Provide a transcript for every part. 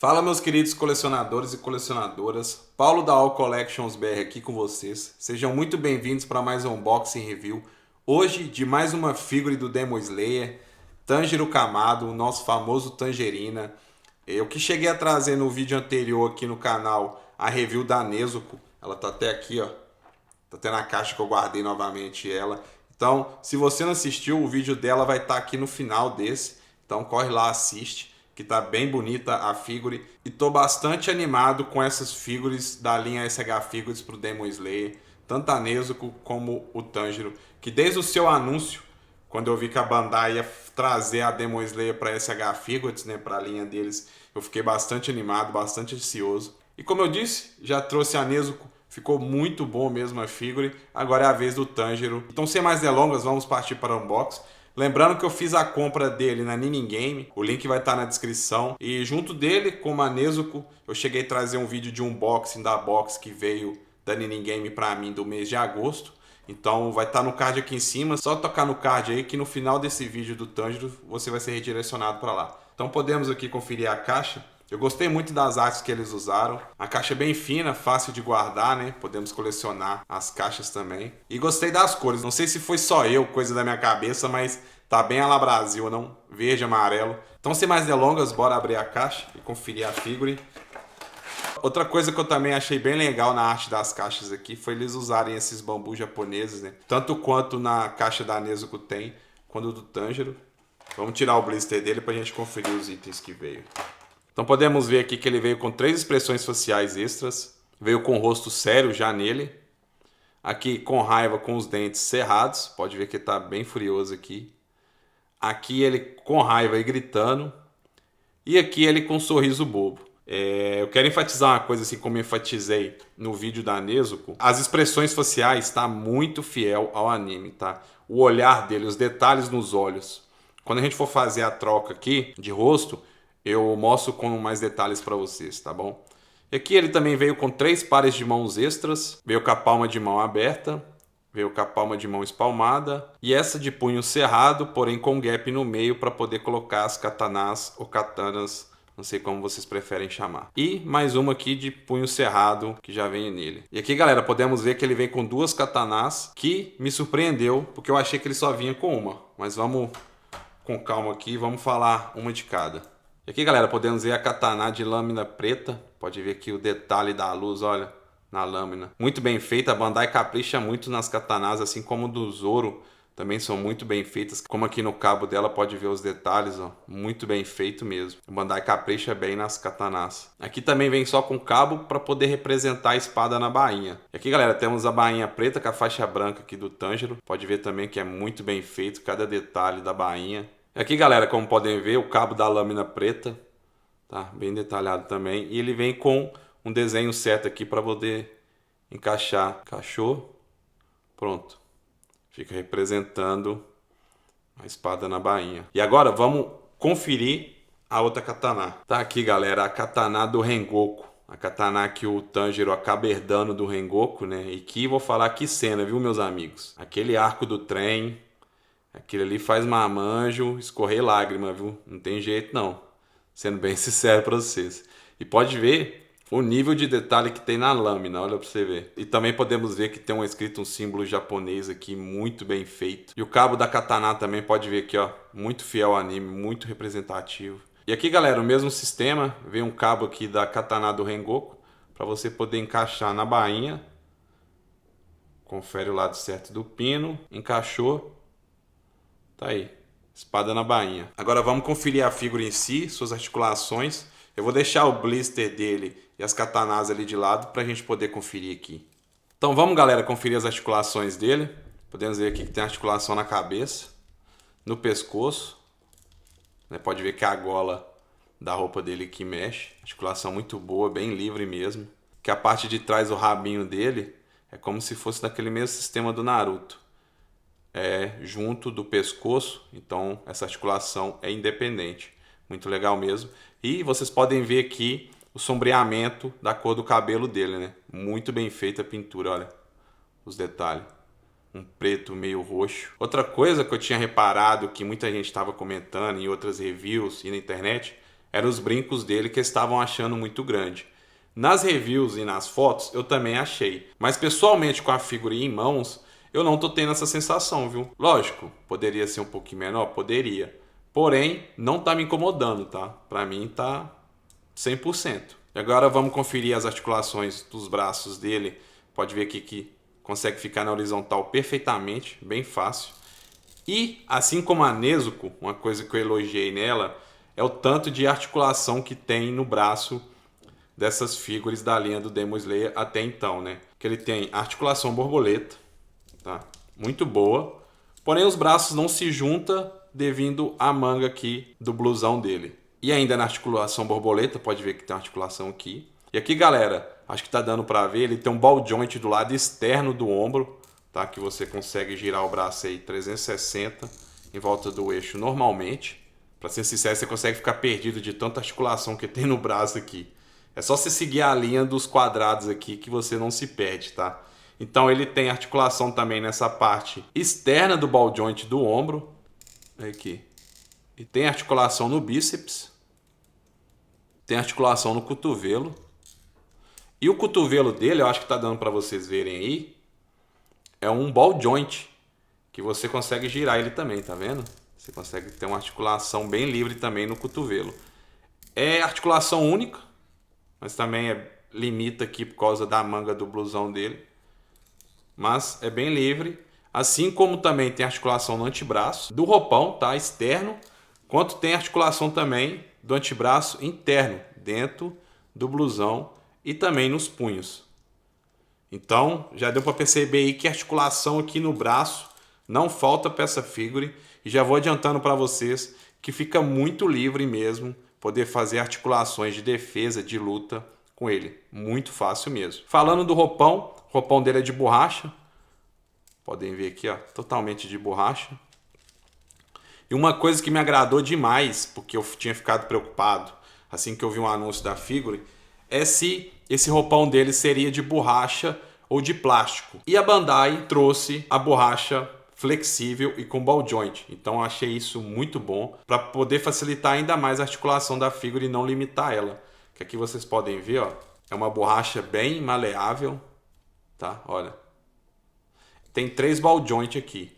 Fala, meus queridos colecionadores e colecionadoras, Paulo da All Collections BR aqui com vocês. Sejam muito bem-vindos para mais um unboxing review. Hoje de mais uma figure do Demon Slayer, Tanjiro Kamado, o nosso famoso Tangerina. Eu que cheguei a trazer no vídeo anterior aqui no canal a review da Nezuko. Ela tá até aqui, ó. Tá até na caixa que eu guardei novamente ela. Então, se você não assistiu, o vídeo dela vai estar aqui no final desse. Então corre lá, assiste, que tá bem bonita a figure. E tô bastante animado com essas figures da linha SH Figures pro Demon Slayer. Tanto a Nezuko como o Tanjiro. Que desde o seu anúncio, quando eu vi que a Bandai ia trazer a Demon Slayer para SH Figures, né, para a linha deles, eu fiquei bastante animado, bastante ansioso. E como eu disse, já trouxe a Nezuko, ficou muito bom mesmo a figure. Agora é a vez do Tanjiro. Então, sem mais delongas, vamos partir para o unboxing. Lembrando que eu fiz a compra dele na Ninin Game, o link vai estar na descrição. E junto dele, como a Nezuko, eu cheguei a trazer um vídeo de unboxing da box que veio da Ninin Game para mim do mês de agosto. Então vai estar no card aqui em cima, só tocar no card aí que no final desse vídeo do Tanjiro você vai ser redirecionado para lá. Então podemos aqui conferir a caixa. Eu gostei muito das artes que eles usaram. A caixa é bem fina, fácil de guardar, né? Podemos colecionar as caixas também. E gostei das cores. Não sei se foi só eu, coisa da minha cabeça, mas tá bem a la Brasil, não? Verde, amarelo. Então, sem mais delongas, bora abrir a caixa e conferir a figure. Outra coisa que eu também achei bem legal na arte das caixas aqui foi eles usarem esses bambus japoneses, né? Tanto quanto na caixa da Nezuko tem, quanto do Tanjiro. Vamos tirar o blister dele pra gente conferir os itens que veio. Então podemos ver aqui que ele veio com 3 expressões faciais extras. Veio com o rosto sério já nele. Aqui com raiva, com os dentes cerrados. Pode ver que ele está bem furioso aqui. Aqui ele com raiva e gritando. E aqui ele com um sorriso bobo. Eu quero enfatizar uma coisa assim como eu enfatizei no vídeo da Nezuko. As expressões faciais está muito fiel ao anime, tá? O olhar dele, os detalhes nos olhos. Quando a gente for fazer a troca aqui de rosto, eu mostro com mais detalhes para vocês, tá bom? E aqui ele também veio com 3 pares de mãos extras. Veio com a palma de mão aberta. Veio com a palma de mão espalmada. E essa de punho cerrado, porém com gap no meio para poder colocar as katanás ou katanas. Não sei como vocês preferem chamar. E mais uma aqui de punho cerrado que já vem nele. E aqui, galera, podemos ver que ele vem com 2 katanás, que me surpreendeu, porque eu achei que ele só vinha com uma. Mas vamos com calma aqui, vamos falar uma de cada. E aqui, galera, podemos ver a katana de lâmina preta. Pode ver aqui o detalhe da luz, olha, na lâmina. Muito bem feita, a Bandai capricha muito nas katanas, assim como do Zoro. Também são muito bem feitas, como aqui no cabo dela pode ver os detalhes, ó, muito bem feito mesmo. O Bandai capricha bem nas katanas. Aqui também vem só com cabo para poder representar a espada na bainha. E aqui, galera, temos a bainha preta com a faixa branca aqui do Tanjiro. Pode ver também que é muito bem feito cada detalhe da bainha. E aqui, galera, como podem ver, o cabo da lâmina preta, tá bem detalhado também. E ele vem com um desenho certo aqui para poder encaixar. Encaixou, pronto. Fica representando a espada na bainha. E agora vamos conferir a outra katana. Tá aqui, galera, a katana do Rengoku. A katana que o Tanjiro acaba herdando do Rengoku, né? E que vou falar que cena, viu, meus amigos? Aquele arco do trem, aquele ali faz marmanjo, escorrer lágrima, viu? Não tem jeito, não. Sendo bem sincero para vocês. E pode ver o nível de detalhe que tem na lâmina, olha para você ver. E também podemos ver que tem escrito um símbolo japonês aqui, muito bem feito. E o cabo da katana também pode ver aqui, ó, muito fiel ao anime, muito representativo. E aqui, galera, o mesmo sistema, vem um cabo aqui da katana do Rengoku, para você poder encaixar na bainha. Confere o lado certo do pino, encaixou, tá aí, espada na bainha. Agora vamos conferir a figura em si, suas articulações. Eu vou deixar o blister dele e as katanas ali de lado para a gente poder conferir aqui. Então vamos, galera, conferir as articulações dele. Podemos ver aqui que tem articulação na cabeça, no pescoço. Pode ver que a gola da roupa dele aqui mexe. Articulação muito boa, bem livre mesmo. Que a parte de trás, o rabinho dele, é como se fosse daquele mesmo sistema do Naruto. É junto do pescoço, então essa articulação é independente. Muito legal mesmo. E vocês podem ver aqui o sombreamento da cor do cabelo dele, né? Muito bem feita a pintura, olha os detalhes. Um preto meio roxo. Outra coisa que eu tinha reparado, que muita gente estava comentando em outras reviews e na internet, eram os brincos dele que estavam achando muito grande. Nas reviews e nas fotos eu também achei, mas pessoalmente com a figurinha em mãos eu não tô tendo essa sensação, viu? Lógico, poderia ser um pouquinho menor? Poderia. Porém, não tá me incomodando, tá? Pra mim tá 100%. E agora vamos conferir as articulações dos braços dele. Pode ver aqui que consegue ficar na horizontal perfeitamente, bem fácil. E, assim como a Nezuko, uma coisa que eu elogiei nela, é o tanto de articulação que tem no braço dessas figuras da linha do Demon Slayer até então, né? Que ele tem articulação borboleta, tá? Muito boa. Porém, os braços não se juntam devido à manga aqui do blusão dele. E ainda na articulação borboleta, pode ver que tem uma articulação aqui. E aqui, galera, acho que tá dando para ver, ele tem um ball joint do lado externo do ombro, tá? Que você consegue girar o braço aí 360 em volta do eixo normalmente. Para ser sincero, você consegue ficar perdido de tanta articulação que tem no braço aqui. É só você seguir a linha dos quadrados aqui que você não se perde, tá? Então ele tem articulação também nessa parte externa do ball joint do ombro. Aqui. E tem articulação no bíceps. Tem articulação no cotovelo. E o cotovelo dele, eu acho que tá dando para vocês verem aí, é um ball joint, que você consegue girar ele também, tá vendo? Você consegue ter uma articulação bem livre também no cotovelo. É articulação única, mas também limita aqui por causa da manga do blusão dele. Mas é bem livre. Assim como também tem articulação no antebraço do roupão, tá? Externo. Quanto tem articulação também do antebraço interno, dentro do blusão e também nos punhos. Então, já deu para perceber aí que a articulação aqui no braço não falta para essa figure. E já vou adiantando para vocês que fica muito livre mesmo poder fazer articulações de defesa, de luta com ele. Muito fácil mesmo. Falando do roupão, o roupão dele é de borracha. Podem ver aqui, ó, totalmente de borracha. E uma coisa que me agradou demais, porque eu tinha ficado preocupado assim que eu vi um anúncio da figure, é se esse roupão dele seria de borracha ou de plástico. E a Bandai trouxe a borracha flexível e com ball joint. Então eu achei isso muito bom para poder facilitar ainda mais a articulação da figure e não limitar ela. Que aqui vocês podem ver, ó, é uma borracha bem maleável, tá? Olha. Tem 3 ball joint aqui.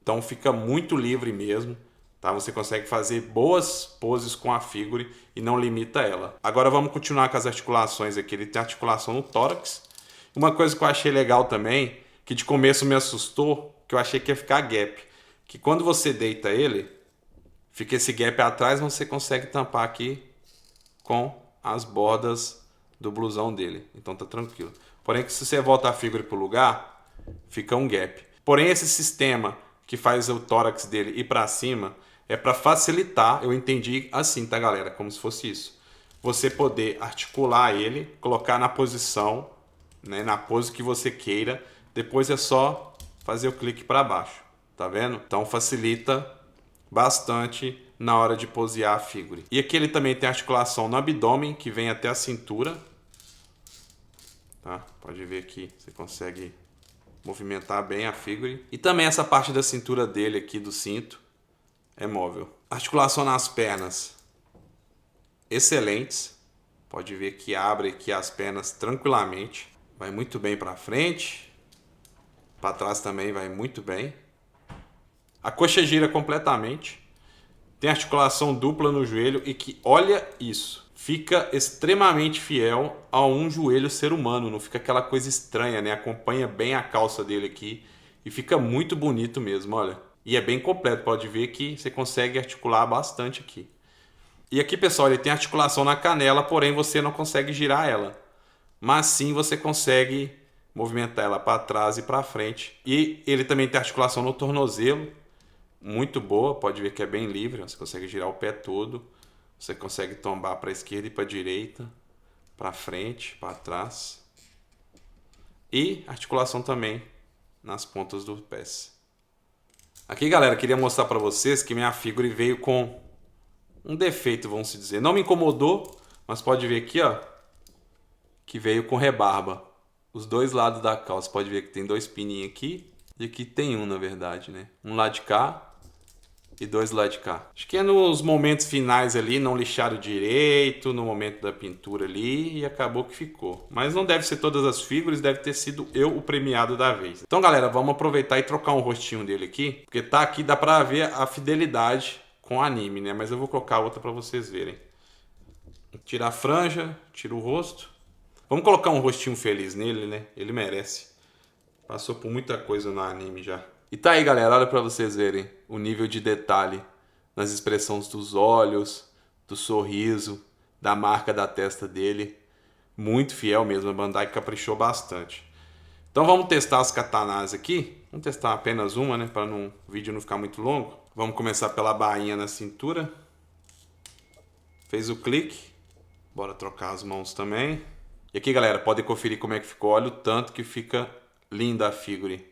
Então fica muito livre mesmo, tá? Você consegue fazer boas poses com a figure e não limita ela. Agora vamos continuar com as articulações aqui. Ele tem articulação no tórax. Uma coisa que eu achei legal também, que de começo me assustou, que eu achei que ia ficar gap. Que quando você deita ele, fica esse gap atrás, você consegue tampar aqui com as bordas do blusão dele. Então tá tranquilo. Porém, que se você volta a figure pro lugar, fica um gap. Porém, esse sistema que faz o tórax dele ir para cima é para facilitar, eu entendi assim, tá, galera? Como se fosse isso. Você poder articular ele, colocar na posição, né, na pose que você queira. Depois é só fazer o clique para baixo, tá vendo? Então facilita bastante na hora de posear a figure. E aqui ele também tem articulação no abdômen, que vem até a cintura. Tá? Pode ver aqui, você consegue movimentar bem a figure. E também essa parte da cintura dele aqui, do cinto, é móvel. Articulação nas pernas, excelentes. Pode ver que abre aqui as pernas tranquilamente. Vai muito bem para frente. Para trás também vai muito bem. A coxa gira completamente. Tem articulação dupla no joelho e que, olha isso, fica extremamente fiel a um joelho ser humano. Não fica aquela coisa estranha, né? Acompanha bem a calça dele aqui e fica muito bonito mesmo, olha. E é bem completo, pode ver que você consegue articular bastante aqui. E aqui, pessoal, ele tem articulação na canela, porém você não consegue girar ela. Mas sim você consegue movimentar ela para trás e para frente. E ele também tem articulação no tornozelo, muito boa, pode ver que é bem livre, você consegue girar o pé todo, você consegue tombar para a esquerda e para a direita, para frente, para trás. E articulação também nas pontas dos pés. Aqui, galera, queria mostrar para vocês que minha figure veio com um defeito, vamos dizer. Não me incomodou, mas pode ver aqui, ó, que veio com rebarba. Os dois lados da calça, pode ver que tem 2 pininhos aqui. E aqui tem um, na verdade, né? Um lado de cá e 2 lá de cá. Acho que é nos momentos finais ali, não lixaram direito, no momento da pintura ali, e acabou que ficou. Mas não deve ser todas as figuras, deve ter sido eu o premiado da vez. Então, galera, vamos aproveitar e trocar um rostinho dele aqui, porque tá aqui, dá pra ver a fidelidade com o anime, né? Mas eu vou colocar outra pra vocês verem. Tirar a franja, tira o rosto. Vamos colocar um rostinho feliz nele, né? Ele merece. Passou por muita coisa no anime já. E tá aí, galera, olha pra vocês verem o nível de detalhe nas expressões dos olhos, do sorriso, da marca da testa dele. Muito fiel mesmo, a Bandai caprichou bastante. Então vamos testar as katanas aqui. Vamos testar apenas uma, né, para o vídeo não ficar muito longo. Vamos começar pela bainha na cintura. Fez o clique. Bora trocar as mãos também. E aqui, galera, podem conferir como é que ficou. Olha o tanto que fica linda a figure.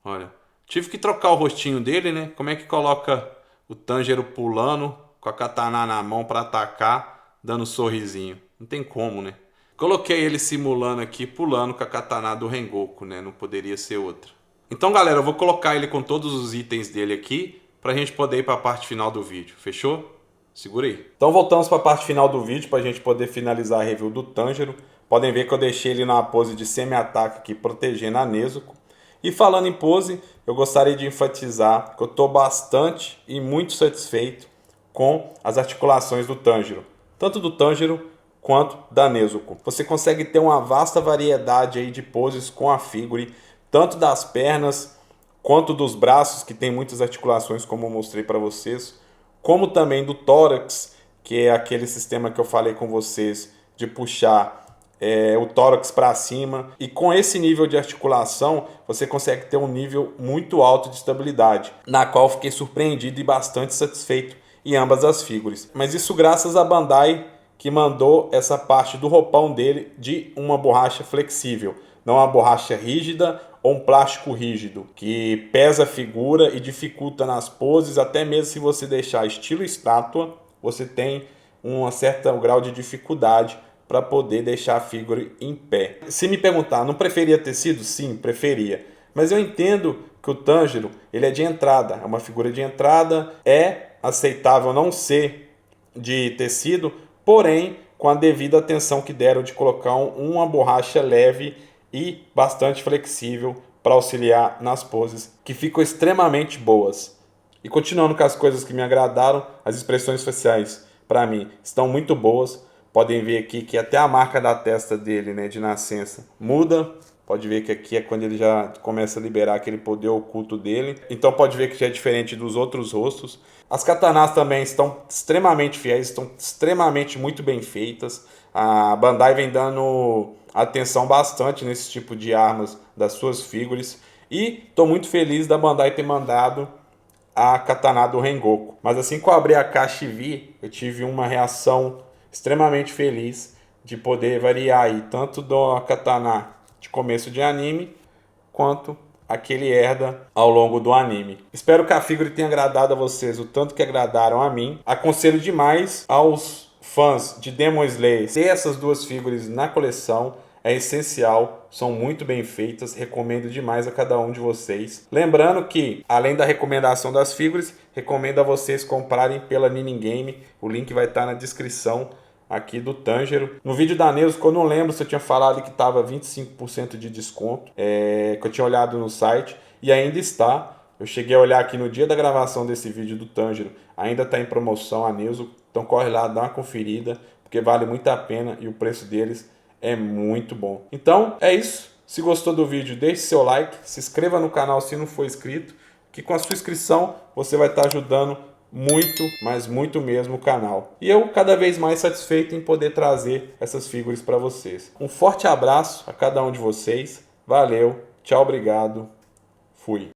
Olha, tive que trocar o rostinho dele, né? Como é que coloca o Tanjiro pulando com a katana na mão para atacar, dando um sorrisinho? Não tem como, né? Coloquei ele simulando aqui, pulando com a katana do Rengoku, né? Não poderia ser outra. Então, galera, eu vou colocar ele com todos os itens dele aqui pra gente poder ir para a parte final do vídeo. Fechou? Segura aí. Então voltamos para a parte final do vídeo para a gente poder finalizar a review do Tanjiro. Podem ver que eu deixei ele numa pose de semi-ataque aqui, protegendo a Nezuko. E falando em pose, eu gostaria de enfatizar que eu estou bastante e muito satisfeito com as articulações do Tanjiro. Tanto do Tanjiro quanto da Nezuko. Você consegue ter uma vasta variedade aí de poses com a figure, tanto das pernas quanto dos braços, que tem muitas articulações, como eu mostrei para vocês, como também do tórax, que é aquele sistema que eu falei com vocês de puxar o tórax para cima. E com esse nível de articulação, você consegue ter um nível muito alto de estabilidade, na qual fiquei surpreendido e bastante satisfeito em ambas as figuras. Mas isso graças à Bandai, que mandou essa parte do roupão dele de uma borracha flexível, não uma borracha rígida ou um plástico rígido, que pesa a figura e dificulta nas poses. Até mesmo se você deixar estilo estátua, você tem um certo grau de dificuldade para poder deixar a figura em pé. Se me perguntar, não preferia tecido? Sim, preferia. Mas eu entendo que o Tanjiro, ele é de entrada, é uma figura de entrada, é aceitável não ser de tecido, porém, com a devida atenção que deram de colocar uma borracha leve e bastante flexível para auxiliar nas poses, que ficam extremamente boas. E continuando com as coisas que me agradaram, as expressões faciais, para mim, estão muito boas. Podem ver aqui que até a marca da testa dele, né, de nascença, muda. Pode ver que aqui é quando ele já começa a liberar aquele poder oculto dele. Então pode ver que já é diferente dos outros rostos. As katanas também estão extremamente fiéis, estão extremamente muito bem feitas. A Bandai vem dando atenção bastante nesse tipo de armas das suas figuras. E estou muito feliz da Bandai ter mandado a katana do Rengoku. Mas assim que eu abri a caixa e vi, eu tive uma reação extremamente feliz de poder variar aí tanto da katana de começo de anime quanto aquele herda ao longo do anime. Espero que a figura tenha agradado a vocês o tanto que agradaram a mim. Aconselho demais aos fãs de Demon Slayer ter essas duas figuras na coleção. É essencial, são muito bem feitas, recomendo demais a cada um de vocês. Lembrando que, além da recomendação das figuras, recomendo a vocês comprarem pela Niningame. O link vai estar na descrição aqui do Tanjiro. No vídeo da Nezuko, eu não lembro se eu tinha falado que estava 25% de desconto, que eu tinha olhado no site, e ainda está. Eu cheguei a olhar aqui no dia da gravação desse vídeo do Tanjiro, ainda está em promoção a Nezuko, então corre lá, dá uma conferida, porque vale muito a pena e o preço deles é muito bom. Então é isso. Se gostou do vídeo, deixe seu like, se inscreva no canal se não for inscrito, que com a sua inscrição você vai estar ajudando muito, mas muito mesmo o canal. E eu cada vez mais satisfeito em poder trazer essas figuras para vocês. Um forte abraço a cada um de vocês. Valeu, tchau, obrigado, fui.